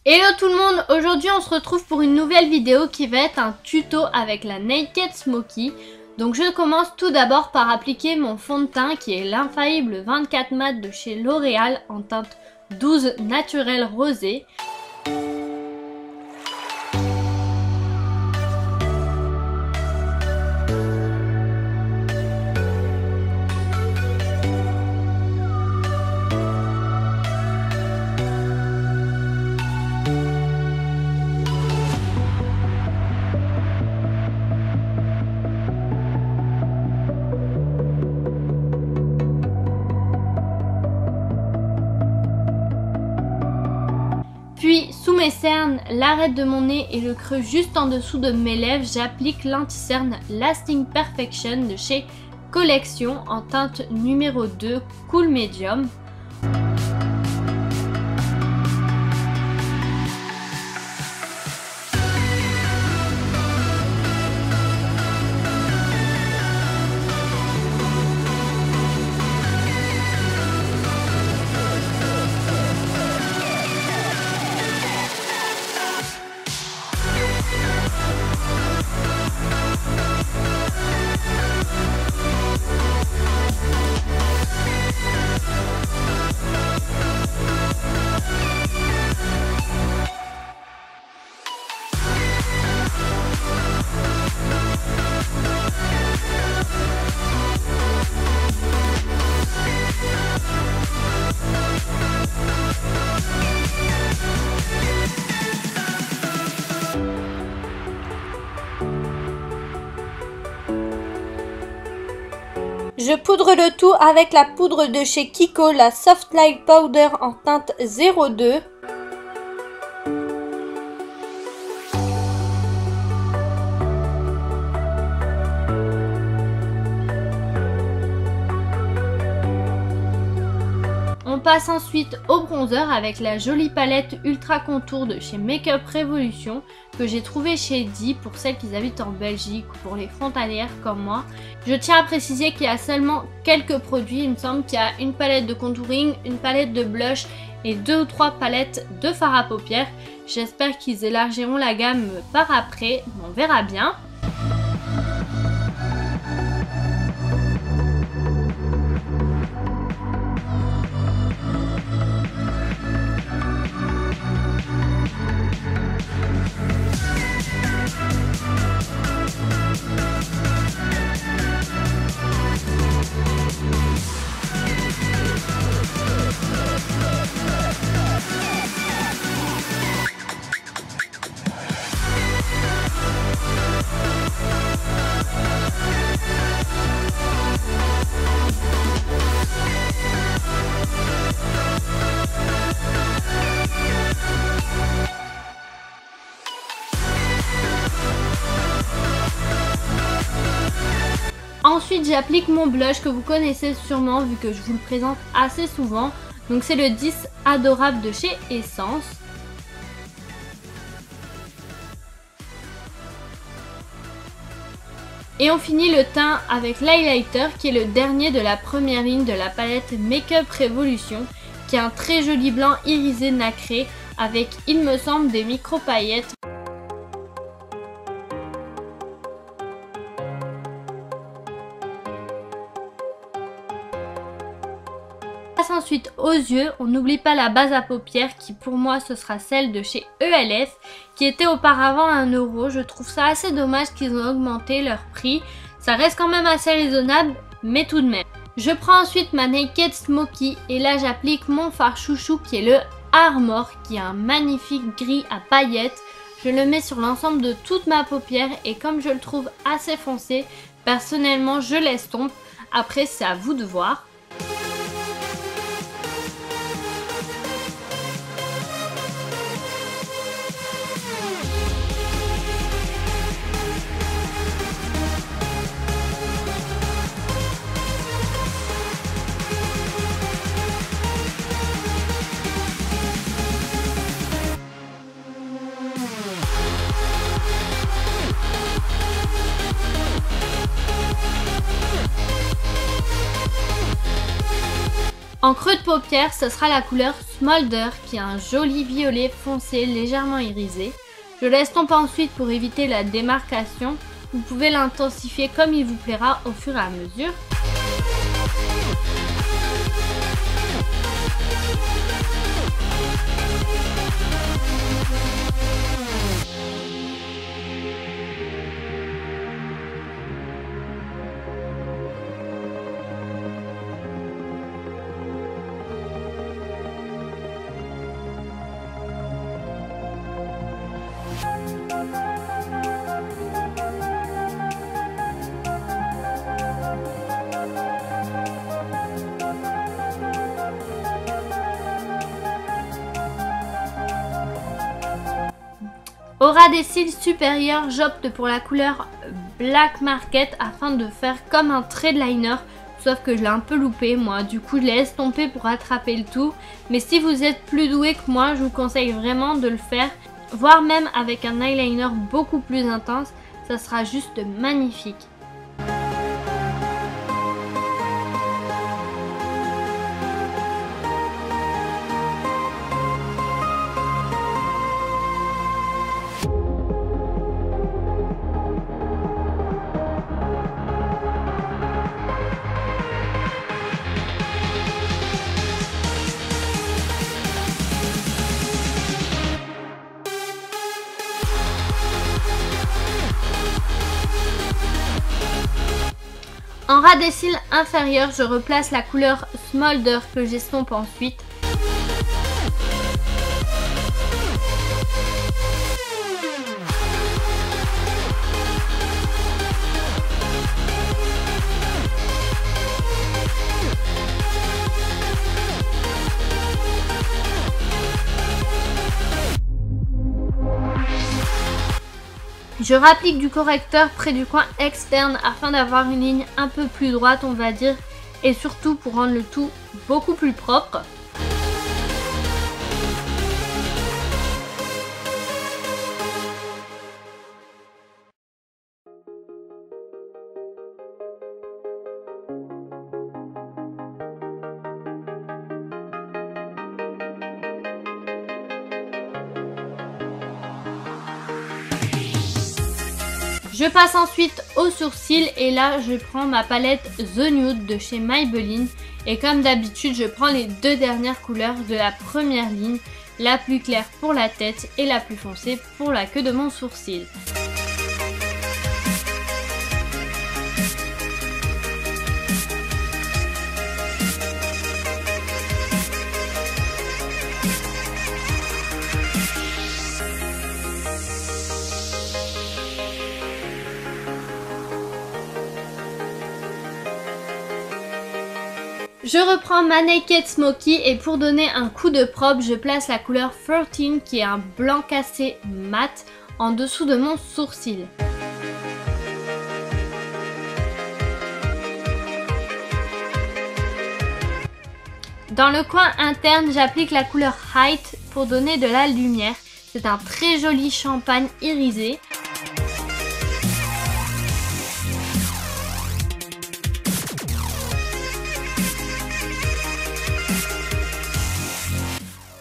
Hello tout le monde, aujourd'hui on se retrouve pour une nouvelle vidéo qui va être un tuto avec la Naked Smoky. Donc je commence tout d'abord par appliquer mon fond de teint qui est l'infaillible 24 mat de chez L'Oréal en teinte 12 naturel rosé. Puis sous mes cernes, l'arête de mon nez et le creux juste en dessous de mes lèvres, j'applique l'anti-cerne Lasting Perfection de chez Collection en teinte numéro 2 Cool Medium. Je poudre le tout avec la poudre de chez Kiko, la Soft Light Powder en teinte 02. On passe ensuite au bronzer avec la jolie palette Ultra Contour de chez Make Up Revolution que j'ai trouvé chez Di pour celles qui habitent en Belgique ou pour les frontalières comme moi. Je tiens à préciser qu'il y a seulement quelques produits, il me semble qu'il y a une palette de contouring, une palette de blush et 2 ou 3 palettes de fard à paupières. J'espère qu'ils élargiront la gamme par après, on verra bien. Ensuite j'applique mon blush que vous connaissez sûrement vu que je vous le présente assez souvent. Donc c'est le 10 Adorable de chez Essence. Et on finit le teint avec l'highlighter qui est le dernier de la première ligne de la palette Make Up Revolution, qui est un très joli blanc irisé nacré avec, il me semble, des micro paillettes. Ensuite aux yeux, on n'oublie pas la base à paupières qui pour moi ce sera celle de chez ELF qui était auparavant à 1 €. Je trouve ça assez dommage qu'ils ont augmenté leur prix. Ça reste quand même assez raisonnable mais tout de même. Je prends ensuite ma Naked Smoky et là j'applique mon fard chouchou qui est le Armor qui est un magnifique gris à paillettes. Je le mets sur l'ensemble de toute ma paupière et comme je le trouve assez foncé, personnellement je l'estompe. Après c'est à vous de voir. En creux de paupière, ce sera la couleur Smolder qui a un joli violet foncé légèrement irisé. Je laisse tomber ensuite pour éviter la démarcation. Vous pouvez l'intensifier comme il vous plaira au fur et à mesure. Au ras des cils supérieurs, j'opte pour la couleur Black Market afin de faire comme un trait de liner, sauf que je l'ai un peu loupé moi, du coup je laisse tomber pour rattraper le tout. Mais si vous êtes plus doué que moi, je vous conseille vraiment de le faire, voire même avec un eyeliner beaucoup plus intense, ça sera juste magnifique. En ras des cils inférieurs, je replace la couleur Smolder que j'estompe ensuite. Je rapplique du correcteur près du coin externe afin d'avoir une ligne un peu plus droite on va dire, et surtout pour rendre le tout beaucoup plus propre. Je passe ensuite aux sourcils et là je prends ma palette The Nude de chez Maybelline et comme d'habitude je prends les deux dernières couleurs de la première ligne, la plus claire pour la tête et la plus foncée pour la queue de mon sourcil. Je reprends ma Naked Smoky et pour donner un coup de propre, je place la couleur 13 qui est un blanc cassé mat en dessous de mon sourcil. Dans le coin interne, j'applique la couleur Height pour donner de la lumière. C'est un très joli champagne irisé.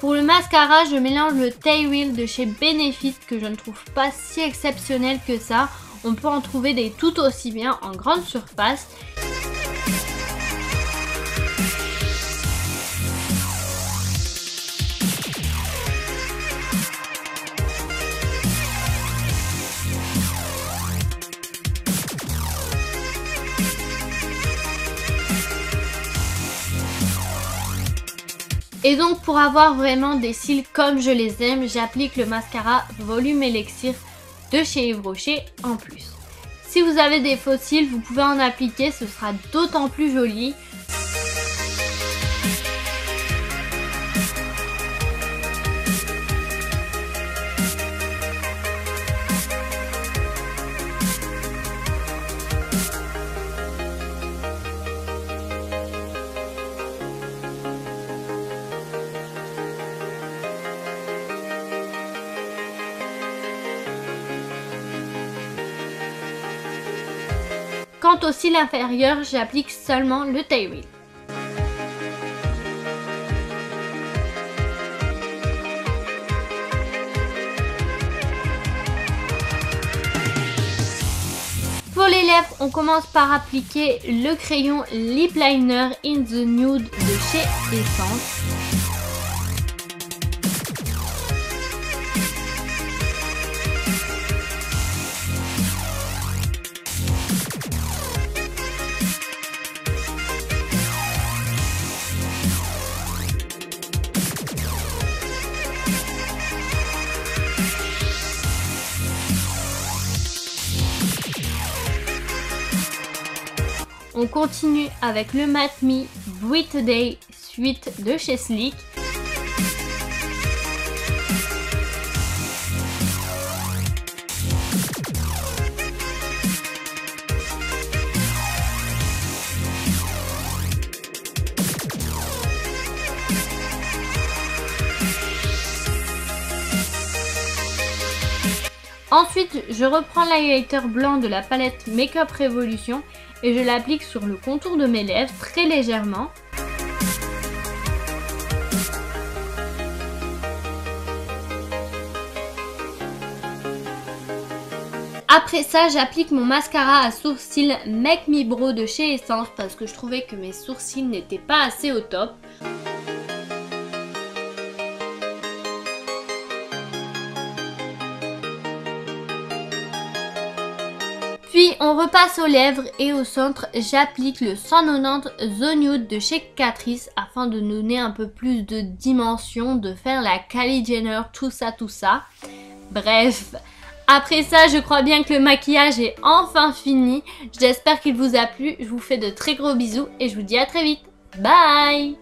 Pour le mascara, je mélange le Tay Wheel de chez Benefit que je ne trouve pas si exceptionnel que ça. On peut en trouver des tout aussi bien en grande surface. Et donc pour avoir vraiment des cils comme je les aime, j'applique le mascara Volume Elixir de chez Yves Rocher en plus. Si vous avez des faux cils, vous pouvez en appliquer, ce sera d'autant plus joli. Quant au cil inférieur, j'applique seulement le Tay Wheel. lèvres, on commence par appliquer le crayon Lip Liner in the Nude de chez Essence. On continue avec le Matte Me Breathe Day Suite de chez Sleek. Ensuite, je reprends l'highlighter blanc de la palette Makeup Revolution et je l'applique sur le contour de mes lèvres très légèrement. Après ça, j'applique mon mascara à sourcils Make Me Brow de chez Essence parce que je trouvais que mes sourcils n'étaient pas assez au top. Puis on repasse aux lèvres et au centre, j'applique le 190 The Nude de chez Catrice afin de donner un peu plus de dimension, de faire la Kylie Jenner, tout ça. Bref, après ça, je crois bien que le maquillage est enfin fini. J'espère qu'il vous a plu, je vous fais de très gros bisous et je vous dis à très vite. Bye!